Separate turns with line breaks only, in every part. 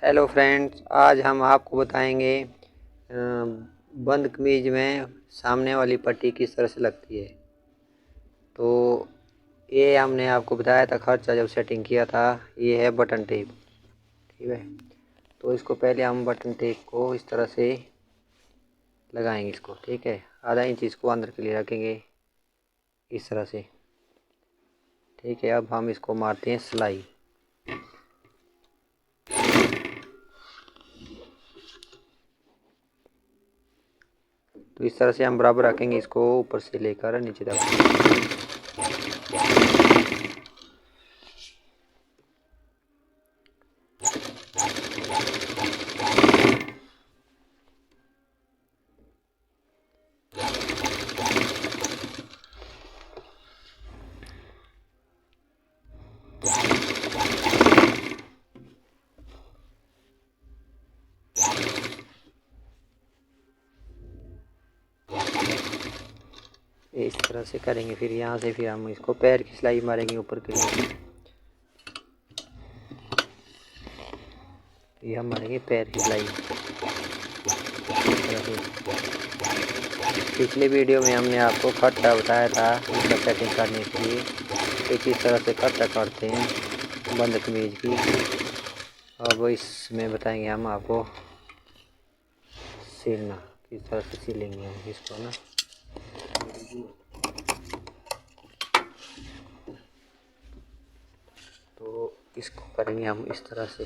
Hello friends, आज हम आपको बताएंगे बंद कमीज में सामने वाली पट्टी किस तरह से लगती है। तो ये हमने आपको बताया था खर्चा जब सेटिंग किया था। ये है बटन टेप, ठीक है। तो इसको पहले हम बटन टेप को इस तरह से लगाएंगे इसको, ठीक है। आधा इंच इसको अंदर के लिए रखेंगे इस तरह से, ठीक है। अब हम इसको मारते हैं सिलाई। तो इस तरह से हम बराबर रखेंगे इसको, ऊपर से लेकर नीचे तक। इस तरह से करेंगे। फिर यहाँ से फिर हम इसको पैर की सिलाई मारेंगे ऊपर के लिए। ये हम मारेंगे पैर की सिलाई। पिछले वीडियो में हमने आपको खट्टा बताया था इसका सेटिंग करने के लिए कि किस तरह से खट्टा करते हैं बंद कमीज की। अब इसमें बताएंगे हम आपको सिलना, किस तरह से सिलेंगे हम इसको ना। तो इसको करेंगे हम इस तरह से,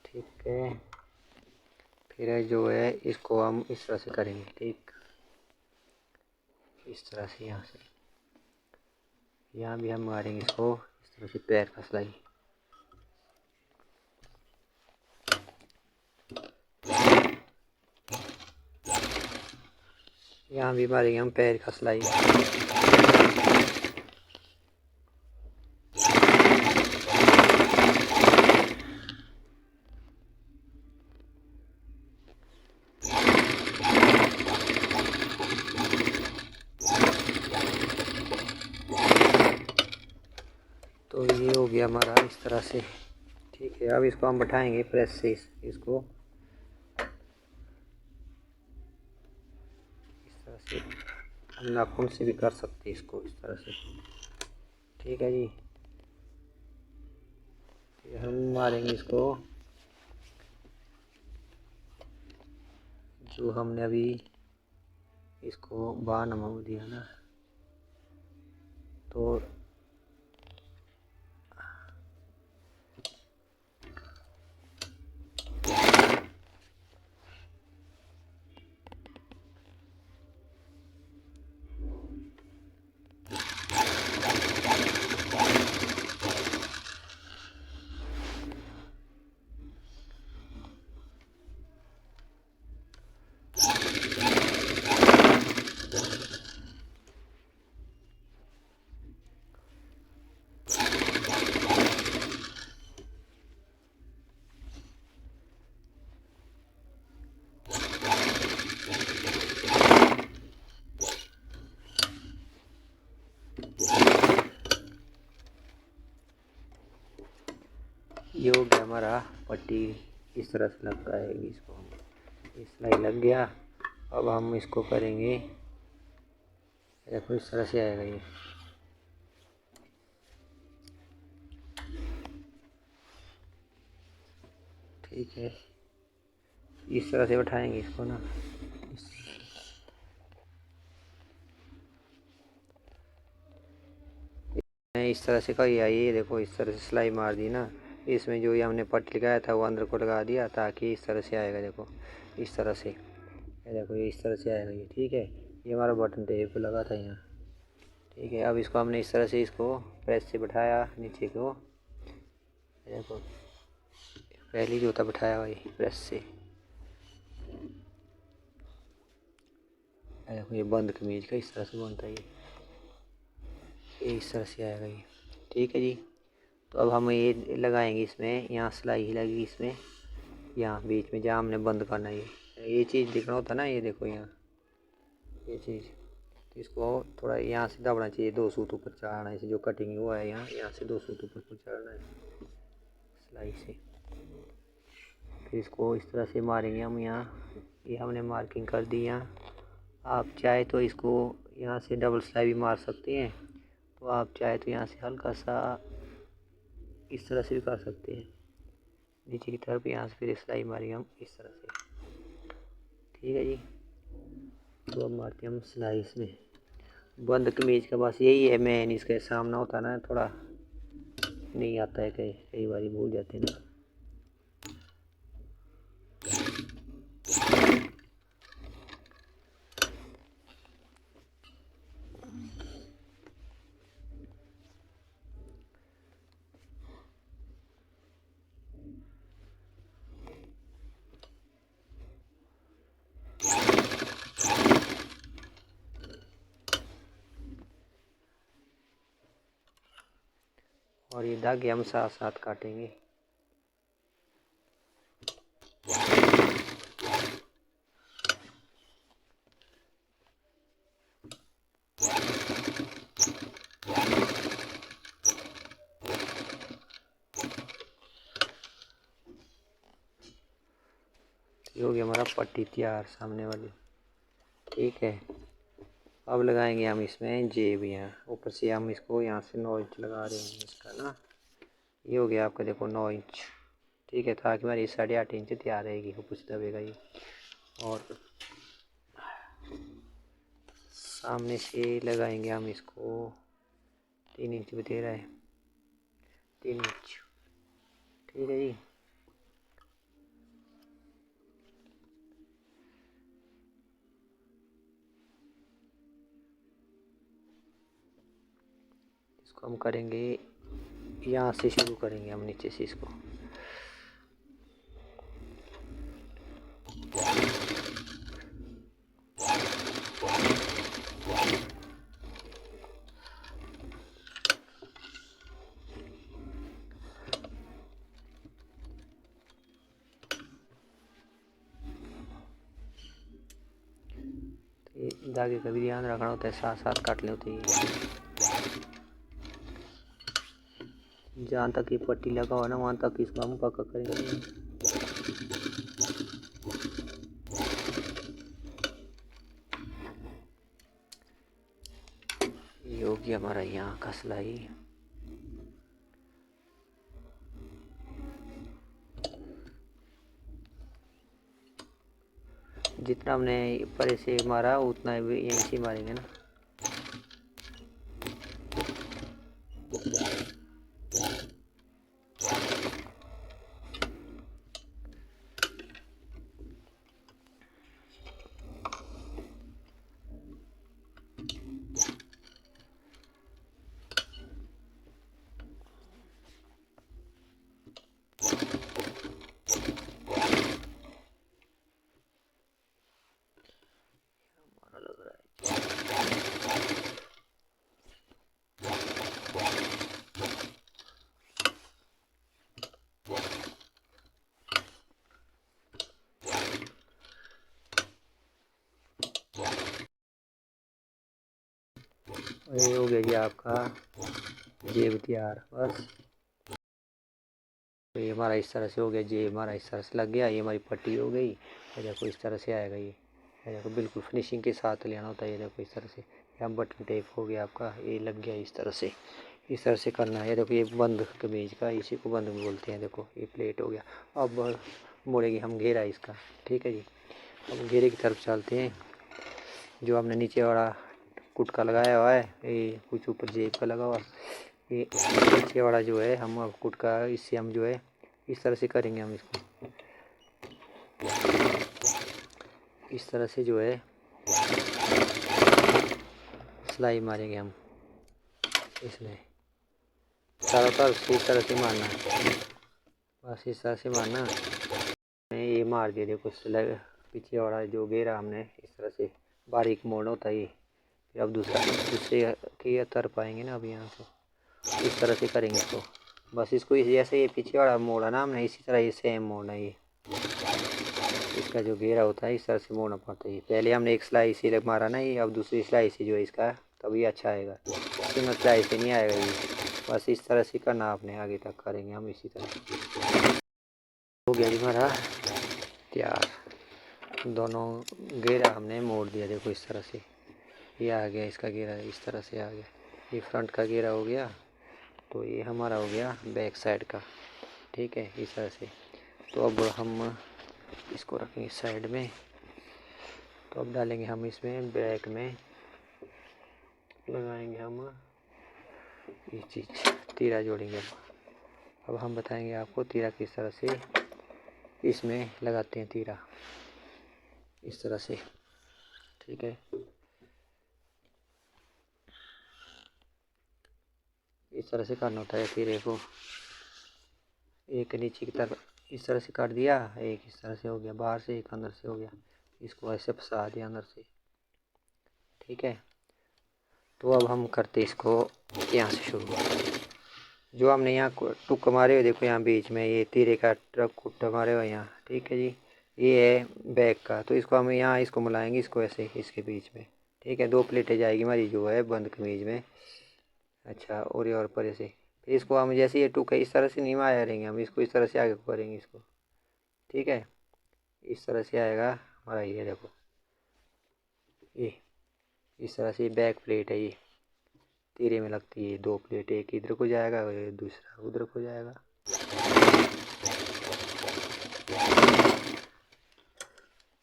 ठीक है। फिर जो है इसको हम इस तरह से करेंगे, ठीक। इस तरह से यहाँ भी हम मारेंगे इसको इस तरह से पैर का सिलाई। यहाँ भी मारेंगे हम पैर का सिलाई। तो ये हो गया हमारा इस तरह से, ठीक है। अब इसको हम बैठाएंगे प्रेस से इसको इस तरह से। हम नाखून से भी कर सकते हैं इसको इस तरह से, ठीक है जी। हम मारेंगे इसको जो हमने अभी इसको बार नमक दिया ना, तो ये हो गया हमारा पट्टी इस तरह से लगता है। इसको हम इस सिलाई लग गया। अब हम इसको करेंगे, देखो इस तरह से आएगा ये, ठीक है। इस तरह से बैठाएंगे इसको ना, इस तरह से कही आई। ये देखो इस तरह से सिलाई मार दी ना, इसमें जो ये हमने पट्टी लगाया था वो अंदर को लगा दिया ताकि इस तरह से आएगा। देखो इस तरह से, ये देखो ये इस तरह से आएगा ये, ठीक है। ये हमारा बटन टेप लगा था यहाँ, ठीक है। अब इसको हमने इस तरह से इसको प्रेस से बैठाया नीचे को, देखो पहली जो था बैठाया वही प्रेस से। देखो ये बंद कमीज का इस तरह से बनता है ये इस तरह से आएगा ये, ठीक है जी। तो अब हम ये लगाएंगे इसमें, यहाँ सिलाई ही लगेगी इसमें, यहाँ बीच में जहाँ हमने बंद करना है ये चीज़ दिखना होता ना। ये देखो यहाँ ये चीज़, तो इसको थोड़ा यहाँ से दबना चाहिए, 2 सूत ऊपर चढ़ाना है। इसे जो कटिंग हुआ है यहाँ से 2 सूत ऊपर को चढ़ना है सिलाई से। फिर इसको इस तरह से मारेंगे हम यहाँ। ये हमने मार्किंग कर दी यहाँ। आप चाहे तो इसको यहाँ से डबल सिलाई भी मार सकते हैं, तो आप चाहे तो यहाँ से हल्का सा इस तरह से भी कर सकते हैं नीचे की तरफ। यहाँ से फिर सिलाई मारेंगे हम इस तरह से। ठीक है जी। तो अब मारते हैं हम सिलाई इसमें। बंद कमीज का बस यही है मेन, इसका सामना होता है ना, थोड़ा नहीं आता है, कई बार भूल जाते हैं ना। और ये धागे हम साथ साथ काटेंगे। ये हो गया हमारा पट्टी तैयार सामने वाली। ठीक है। अब लगाएंगे हम इसमें जेब। यहाँ ऊपर से हम इसको यहाँ से 9 इंच लगा रहे हैं इसका ना। ये हो गया आपका देखो 9 इंच। ठीक है, ताकि हमारी 8.5 इंच तैयार रहेगी, ऊपर से दबेगा ये। और सामने से लगाएंगे हम इसको 3 इंच भी दे रहा है, 3 इंच। ठीक है जी। इसको हम करेंगे यहाँ से शुरू करेंगे हम नीचे से इसको। धागे का भी ध्यान रखना होता है, साथ साथ काटने होते हैं। जहाँ तक ये पट्टी लगा हुआ ना वहाँ तक इसको हम पक्का करेंगे। ये हो गया हमारा यहाँ का सिलाई। जितना हमने परे से मारा उतना यहीं से मारेंगे ना। ये हो गया जी आपका जेब तैयार। बस तो ये हमारा इस तरह से हो गया, जेब हमारा इस तरह से लग गया। ये हमारी पट्टी हो गई। ये देखो इस तरह से आएगा। ये देखो बिल्कुल फिनिशिंग के साथ लेना होता है। ये देखो इस तरह से यहाँ बटन टेप हो गया आपका, ये लग गया इस तरह से। इस तरह से करना है। ये देखो ये बंद कमीज का, इसी को बंद बोलते हैं। देखो ये प्लेट हो गया। अब मोड़ेंगे हम घेरा इसका। ठीक है जी। अब घेरे की तरफ चलते हैं। जो हमने नीचे वाला कुटका लगाया हुआ है, ये कुछ ऊपर जेब का लगा हुआ, ये नीचे वाला जो है हम कुटका, इससे हम जो है इस तरह से करेंगे हम इसको। इस तरह से जो है सिलाई मारेंगे हम इसमें। चारों तरफ से इस तरह से मारना है, बस इस तरह से मारना। ये मार दिया। देखो सिलाई पीछे वाला जो घेरा हमने इस तरह से बारीक मोड़ होता है ये। फिर अब दूसरे की तरफ आएंगे ना। अब यहाँ से इस तरह से करेंगे इसको। बस इसको जैसे ये पीछे वाला मोड़ा ना हमने, इसी तरह ये सेम मोड़ना है। ये इसका जो घेरा होता है इस तरह से मोड़ना पड़ता है। पहले हमने एक सिलाई से मारा ना, ये अब दूसरी सिलाई से जो है इसका तभी अच्छा आएगा। सिंगल सिलाई से नहीं आएगा ये। बस इस तरह से करना आपने, आगे तक करेंगे हम इसी तरह। हो गया जी हमारा तैयार। दोनों घेरा हमने मोड़ दिया, देखो इस तरह से। ये आ गया इसका घेरा, इस तरह से आ गया। ये फ्रंट का घेरा हो गया, तो ये हमारा हो गया बैक साइड का। ठीक है, इस तरह से। तो अब हम इसको रखेंगे साइड में। तो अब डालेंगे हम इसमें बैक में, लगाएंगे हम ये चीज़, तीरा जोड़ेंगे। अब हम बताएंगे आपको तीरा किस तरह से इसमें लगाते हैं। तीरा इस तरह से, ठीक है। इस तरह से करना होता है तीरे को। एक नीचे की तरफ इस तरह से काट दिया, एक इस तरह से हो गया बाहर से, एक अंदर से हो गया। इसको ऐसे फंसा दिया अंदर से, ठीक है। तो अब हम करते इसको यहाँ से शुरू। जो हमने यहाँ टुक मारे हुए, देखो यहाँ बीच में ये तीरे का ट्रक कुट्टा मारे हुए यहाँ, ठीक है जी। ये है बैक का, तो इसको हम यहाँ इसको मिलाएंगे, इसको ऐसे इसके बीच में, ठीक है। 2 प्लेटें जाएगी हमारी जो है बंद कमीज में। अच्छा, और ये और पर से फिर इसको हम जैसे ये टुक है इस तरह से नहीं आया रहेंगे, हम इसको इस तरह से आगे करेंगे इसको, ठीक है। इस तरह से आएगा हमारा, ये देखो ये इस तरह से बैक प्लेट है, ये तीरे में लगती है। 2 प्लेट, एक इधर को जाएगा और दूसरा उधर को जाएगा।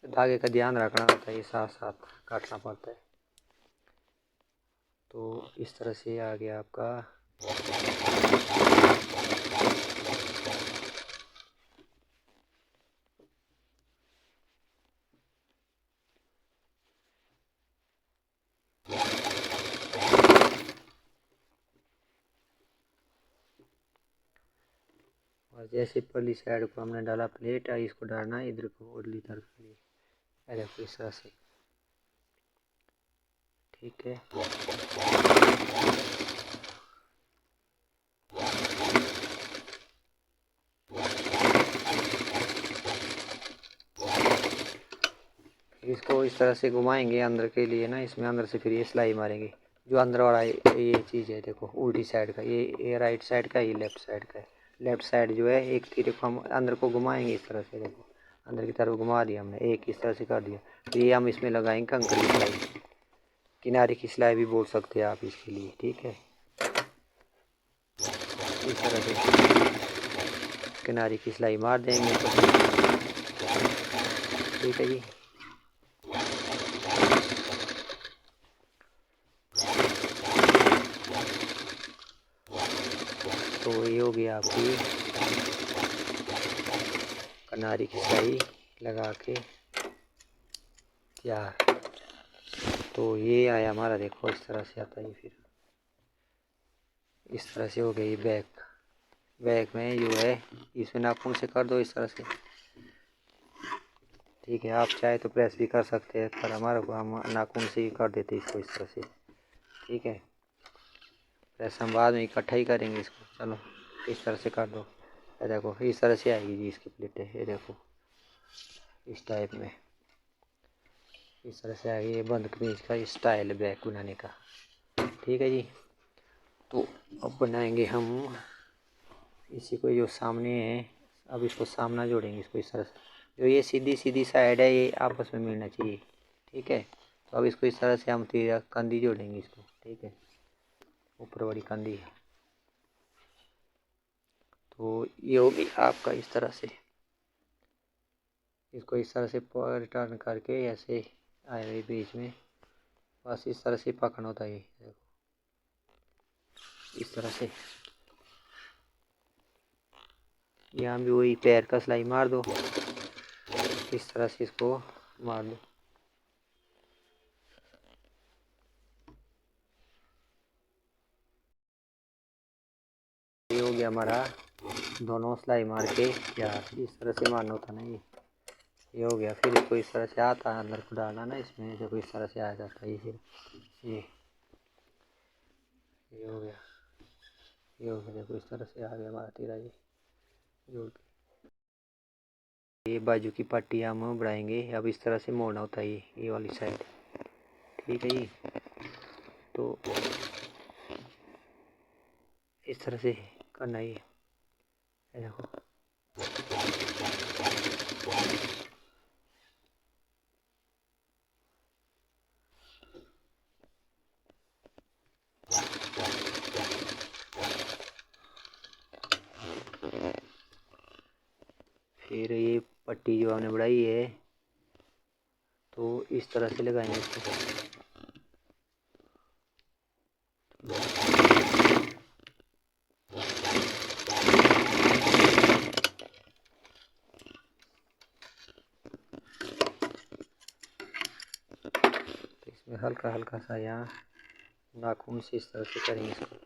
धागे का ध्यान रखना होता है, साथ साथ काटना पड़ता है। तो इस तरह से आ गया आपका। और जैसे परली साइड को हमने डाला प्लेट, इसको डालना है इधर को उरली तरफ के लिए, देखो इस तरह से, ठीक है। इसको इस तरह से घुमाएंगे अंदर के लिए ना, इसमें अंदर से फिर ये सिलाई मारेंगे। जो अंदर वाला ये चीज़ है, देखो उल्टी साइड का, ये राइट साइड का, ये लेफ्ट साइड का है। लेफ्ट साइड जो है एक तीरे को हम अंदर को घुमाएंगे इस तरह से, देखो अंदर की तरफ घुमा दिया हमने, एक इस तरह से कर दिया। तो ये हम इसमें लगाएंगे कंकड़ की सिलाई, किनारे की सिलाई भी बोल सकते हैं आप इसके लिए, ठीक है। इस तरह से किनारे की सिलाई मार देंगे, ठीक है जी। तो ये हो गया आपकी किनारे की सिलाई लगा के तैयार। तो ये आया हमारा, देखो इस तरह से आता है। फिर इस तरह से हो गई बैक। बैक में जो है इसमें नाखून से कर दो इस तरह से, ठीक है। आप चाहे तो प्रेस भी कर सकते हैं, पर हमारे को हम नाखून से ही कर देते इसको इस तरह से, ठीक है। प्रेस हम बाद में इकट्ठा ही करेंगे इसको। चलो इस तरह से कर दो, ये देखो इस तरह से आएगी जी इसकी प्लेटें, ये देखो इस टाइप में, इस तरह से आएगी। ये बंद कमीज का स्टाइल बैक बनाने का, ठीक है जी। तो अब बनाएंगे हम इसी को, जो सामने है। अब इसको सामना जोड़ेंगे इसको इस तरह से। जो ये सीधी सीधी साइड है ये आपस में मिलना चाहिए, ठीक है। तो अब इसको इस तरह से हम तीरा कंधी जोड़ेंगे इसको, ठीक है, ऊपर वाली कंधी। तो ये होगी आपका इस तरह से। इसको इस तरह से रिटर्न करके ऐसे आए बीच में, बस इस तरह से पकड़ना होता है। देखो इस तरह से, यहाँ भी वही पैर का सिलाई मार दो, इस तरह से इसको मार दो। ये हो गया हमारा दोनों सिलाई मार के यार, इस तरह से मारना होता ना ये हो गया। फिर इसको इस तरह से आता है अंदर को डालना ना इसमें, देखो इस तरह से आ जाता है। ये हो गया, ये हो गया, देखो इस तरह से आ गया हमारा तीरा ये जोड़ के। ये बाजू की पट्टी हम बढ़ाएंगे, अब इस तरह से मोड़ना होता है ये वाली साइड, ठीक है जी। तो इस तरह से करना ही है, देखो फिर ये पट्टी जो हमने बढ़ाई है तो इस तरह से लगाएंगे इसको। तो इसमें हल्का हल्का सा यहाँ नाखून से इस तरह से करेंगे इसको।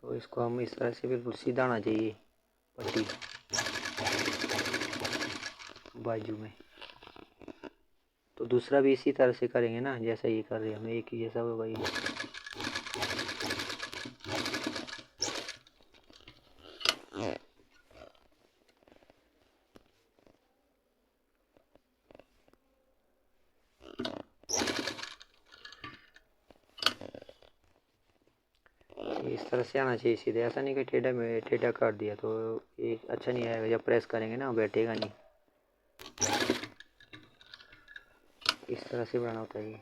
तो इसको हम इस तरह से बिल्कुल सीधा आना चाहिए पट्टी बाजू में। तो दूसरा भी इसी तरह से करेंगे ना, जैसा ये कर रहे हैं हम, एक ही जैसा होगा ये। इस तरह से आना चाहिए सीधे, ऐसा नहीं कि टेढ़ा में टेढ़ा कर दिया तो ये अच्छा नहीं आएगा, जब प्रेस करेंगे ना बैठेगा नहीं। इस तरह से बनाना होता है ये।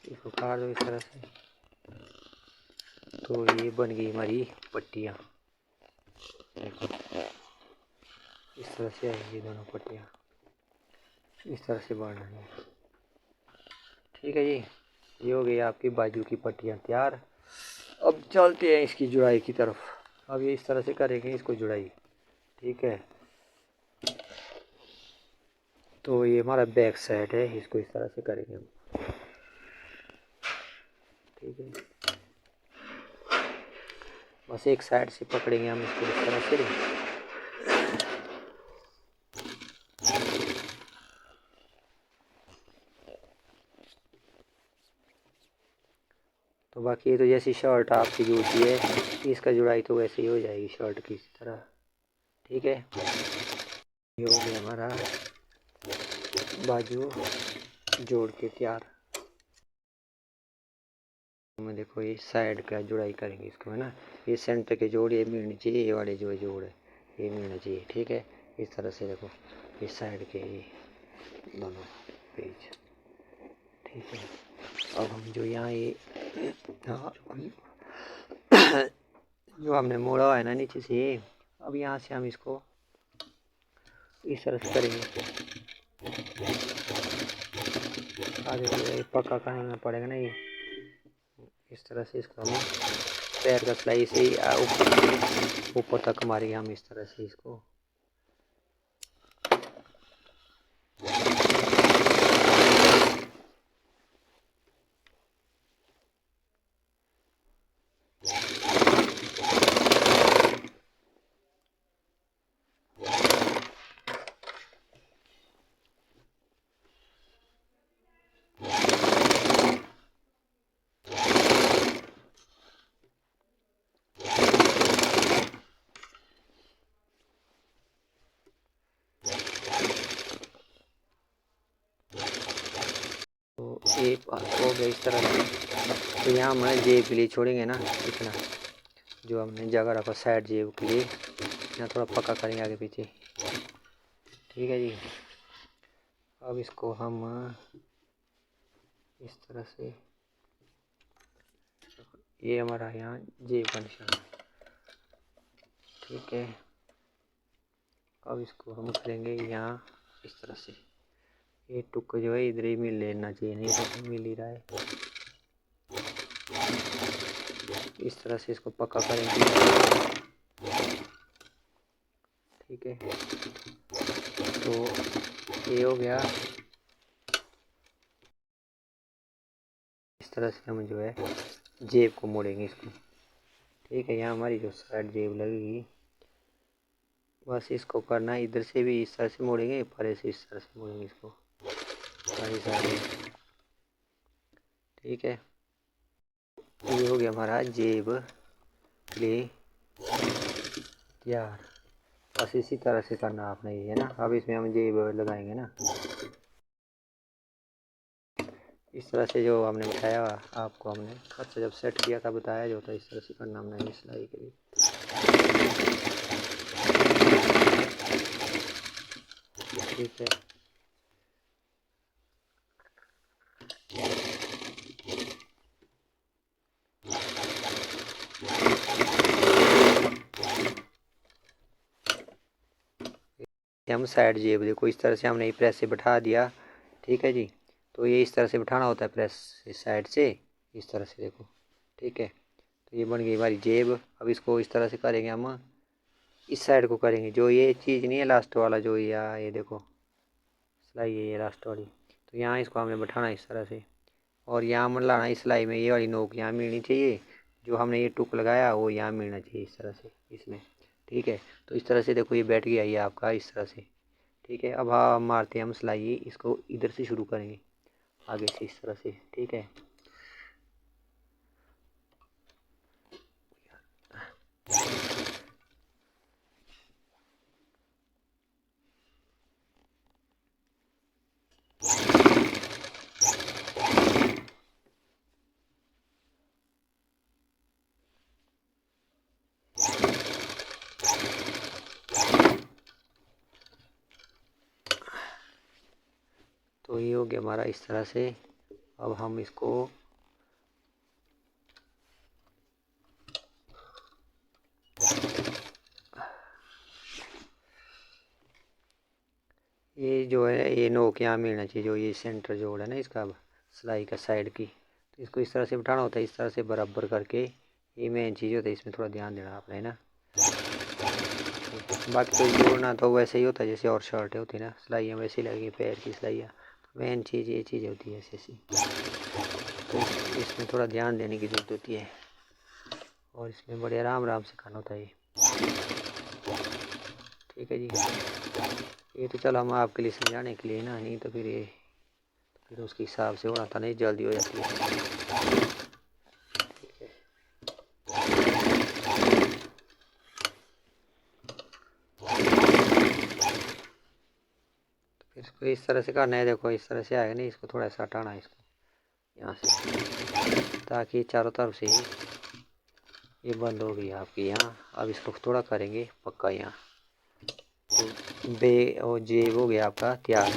इसको काट दो इस तरह से। तो ये बन गई हमारी पट्टियाँ। देखो इस तरह से आएगी दोनों पट्टियाँ, इस तरह से बनना है। ठीक है जी, ये हो गई आपकी बाजू की पट्टियाँ तैयार। अब चलते हैं इसकी जुड़ाई की तरफ। अब ये इस तरह से करेंगे इसको जुड़ाई। ठीक है, तो ये हमारा बैक साइड है, इसको इस तरह से करेंगे हम। ठीक है, बस एक साइड से पकड़ेंगे हम इसको इस तरह से। तो बाकी ये तो जैसी शर्ट आपकी जो होती है इसका जुड़ाई तो वैसे ही हो जाएगी शर्ट की तरह। ठीक है, ये हो गया हमारा बाजू जोड़ के तैयार। में देखो ये साइड का जुड़ाई करेंगे इसको, है ना। ये सेंटर के जोड़ ये मिलनी चाहिए, ये वाले जो जोड़ है ये मिलना चाहिए। ठीक है, इस तरह से देखो ये साइड के ये दोनों पेज। ठीक है, अब हम जो यहाँ ये हाँ जो हमने मोड़ा हुआ है ना नीचे से, अब यहाँ से हम इसको इस तरह से करेंगे। आगे पक्का करना पड़ेगा ना ये। इस तरह से इसको हम पैर का सिलाई से ही ऊपर तक मारेंगे हम इस तरह से इसको। तो एक हो गया इस तरह से। तो यहाँ हमने जेब के लिए छोड़ेंगे ना इतना, जो हमने जगह रखा साइड जेब के लिए, यहाँ थोड़ा पक्का करेंगे आगे पीछे। ठीक है जी, अब इसको हम इस तरह से, ये हमारा यहाँ जेब का निशान। ठीक है, अब इसको हम करेंगे यहाँ इस तरह से। ये टुक जो है इधर ही मिल लेना चाहिए, नहीं तो मिल ही रहा है। इस तरह से इसको पक्का करेंगे। ठीक है, तो ये हो गया। इस तरह से हम जो है जेब को मोड़ेंगे इसको। ठीक है, यहाँ हमारी जो साइड जेब लगेगी बस इसको करना है, इधर से भी इस तरह से मोड़ेंगे, परे से इस तरह से मोड़ेंगे इसको सारी साइड। ठीक है, ये हो गया हमारा जेब प्ले तैयार। बस इसी तरह से करना आपने, ये है ना। अब इसमें हम जेब लगाएंगे ना, इस तरह से जो हमने बताया आपको, हमने खर्चा जब सेट किया था बताया जो था, इस तरह से करना हमने सिलाई के लिए। ठीक है, हम साइड जेब देखो इस तरह से हमने ये प्रेस से बैठा दिया। ठीक है जी, तो ये इस तरह से बैठाना होता है प्रेस इस साइड से, इस तरह से देखो। ठीक है, तो ये बन गई हमारी जेब। अब इसको इस तरह से करेंगे हम, इस साइड को करेंगे, जो ये चीज़ नहीं है लास्ट वाला जो ये देखो सिलाई है ये लास्ट वाली, तो यहाँ इसको हमने बैठाना इस तरह से, और यहाँ मन लाना इस सिलाई में, ये वाली नोक यहाँ मिलनी चाहिए, जो हमने ये टुक लगाया वो यहाँ मिलना चाहिए इस तरह से इसमें। ठीक है, तो इस तरह से देखो ये बैठ गया ये आपका इस तरह से। ठीक है, अब हाँ मारते हैं हम सिलाई, इसको इधर से शुरू करेंगे आगे से इस तरह से। ठीक है, तो ये हो गया हमारा इस तरह से। अब हम इसको ये जो है ये नोक यहाँ मिलना चाहिए, जो ये सेंटर जोड़ है ना इसका सिलाई का साइड की, तो इसको इस तरह से बिठाना होता है, इस तरह से बराबर करके। ये मेन चीज़ होता है, इसमें थोड़ा ध्यान देना आपने ना। बाकी तो जोड़ना तो वैसे ही होता है जैसे और शर्ट होती है ना, सिलाइयाँ वैसे ही लगेंगी पैर की सिलाइयाँ। तो मेन चीज़ ये चीज़ होती है ऐसी, तो इसमें थोड़ा ध्यान देने की ज़रूरत होती है, और इसमें बड़े आराम आराम से करना होता है। ठीक है जी, ये तो चलो हम आपके लिए समझाने के लिए ना, नहीं तो फिर उसके हिसाब से होना था, नहीं जल्दी हो जाती है। फिर इसको इस तरह से करना है, देखो इस तरह से आएगा नहीं, इसको थोड़ा सा हटाना है इसको यहाँ से, ताकि चारों तरफ से ये बंद हो गई आपकी यहाँ। अब इसको थोड़ा करेंगे पक्का यहाँ, तो बे और जेब हो गया आपका तैयार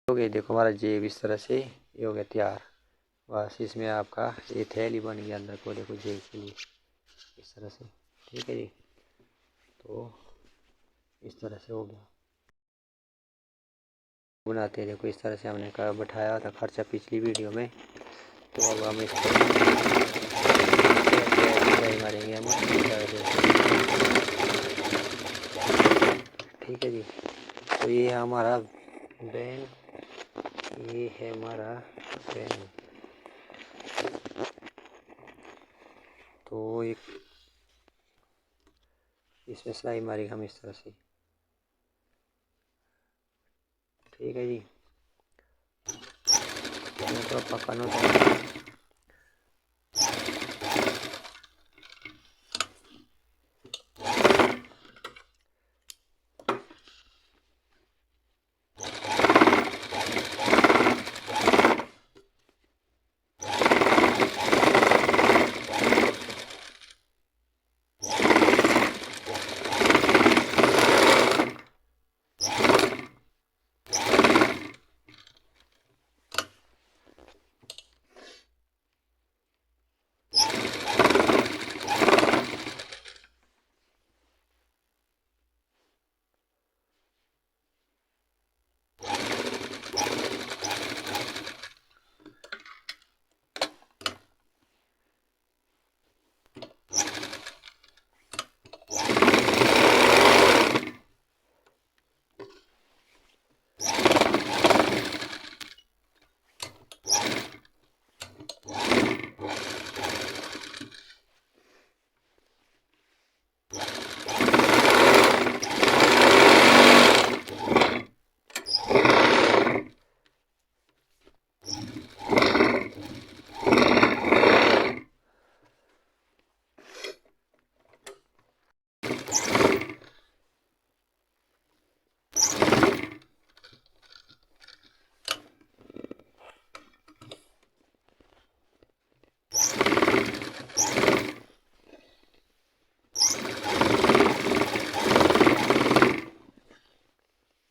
हो गया। देखो हमारा जेब इस तरह से ये हो गया तैयार। बस इसमें आपका ये थैली बन गया अंदर को, देखो जेब के लिए इस तरह से। ठीक है जी, तो इस तरह से हो गया बनाते हैं। देखो इस तरह से हमने का बैठाया था खर्चा पिछली वीडियो में, तो अब हम इसको मारेंगे हम। ठीक है जी, तो ये है हमारा बैन, ये है हमारा बैन। तो एक इसमें सिलाई मारेंगे हम इस तरह से। ठीक है जी, थोड़ा पकाना होता है।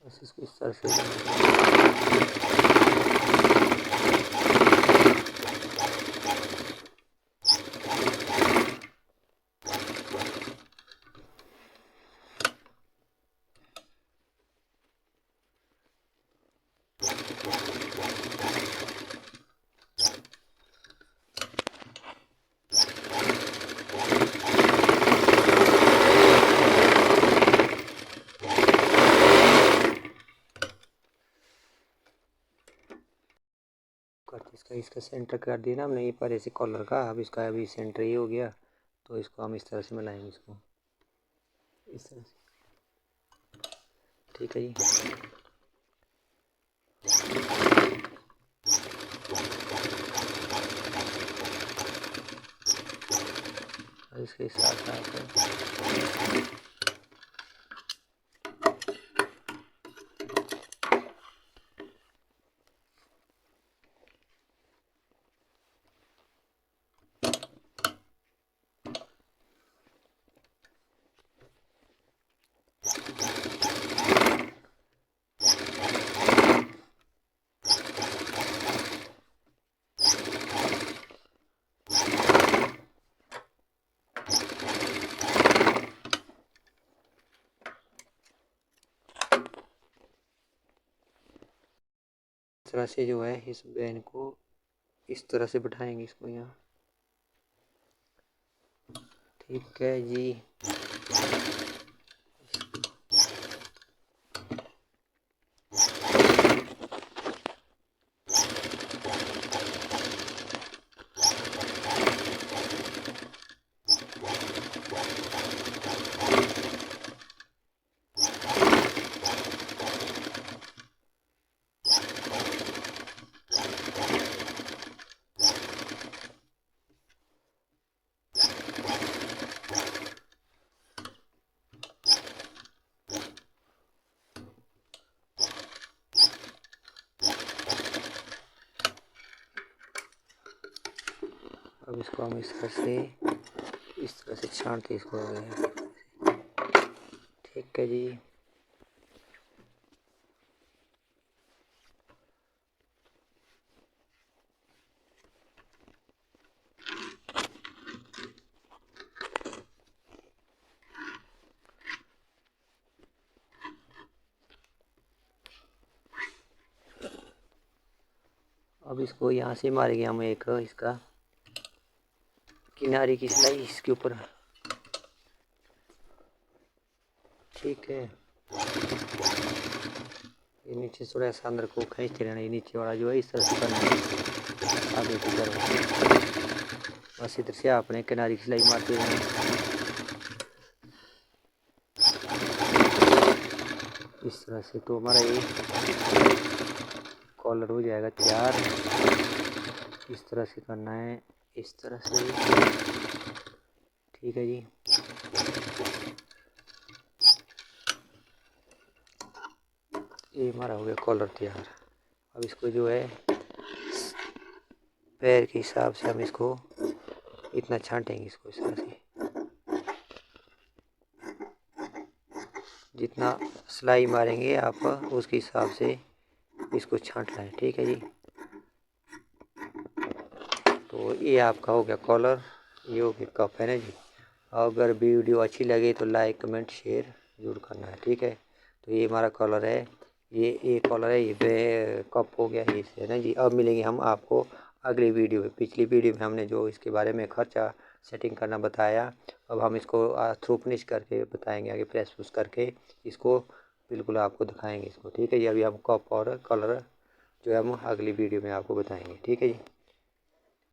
बस इसको इस तरह से करके इसका सेंटर कर दिया ना हमने ये पर ऐसे कॉलर का। अब इसका अभी सेंटर ये हो गया, तो इसको हम इस तरह से मिलाएंगे इसको इस तरह से। ठीक है जी। इसके साथ साथ इस तरह से जो है इस वैन को इस तरह से बिठाएंगे इसको यहाँ। ठीक है जी। अब इसको हम इस तरह से छान के इसको ठीक है जी। अब इसको यहाँ से मारेंगे हम एक इसका किनारे की सिलाई इसके ऊपर। ठीक है। ये नीचे थोड़ा सा अंदर को खींचते रहना, ये नीचे वाला जो है इस तरह से करना है आगे की तरफ। बस इधर से आपने किनारे की सिलाई मारते रहना इस तरह से। तो हमारा ये कॉलर हो जाएगा तैयार। इस तरह से करना है, इस तरह से। ठीक है जी। ये हमारा हो गया कॉलर तैयार। अब इसको जो है पैर के हिसाब से हम इसको इतना छांटेंगे इसको इस तरह से, जितना सिलाई मारेंगे आप उसके हिसाब से इसको छांटना है। ठीक है जी। तो ये आपका हो गया कॉलर, ये हो गया कप है ना जी। अगर वीडियो अच्छी लगे तो लाइक कमेंट शेयर जरूर करना है। ठीक है। तो ये हमारा कॉलर है, ये कॉलर है, ये कप हो गया ये है ना जी। अब मिलेंगे हम आपको अगली वीडियो में। पिछली वीडियो में हमने जो इसके बारे में खर्चा सेटिंग करना बताया, अब हम इसको थ्रू फिनिश करके बताएंगे आगे, प्रेस पुश करके इसको बिल्कुल आपको दिखाएंगे इसको। ठीक है जी। अभी हम कप और कलर जो है हम अगली वीडियो में आपको बताएंगे। ठीक है जी।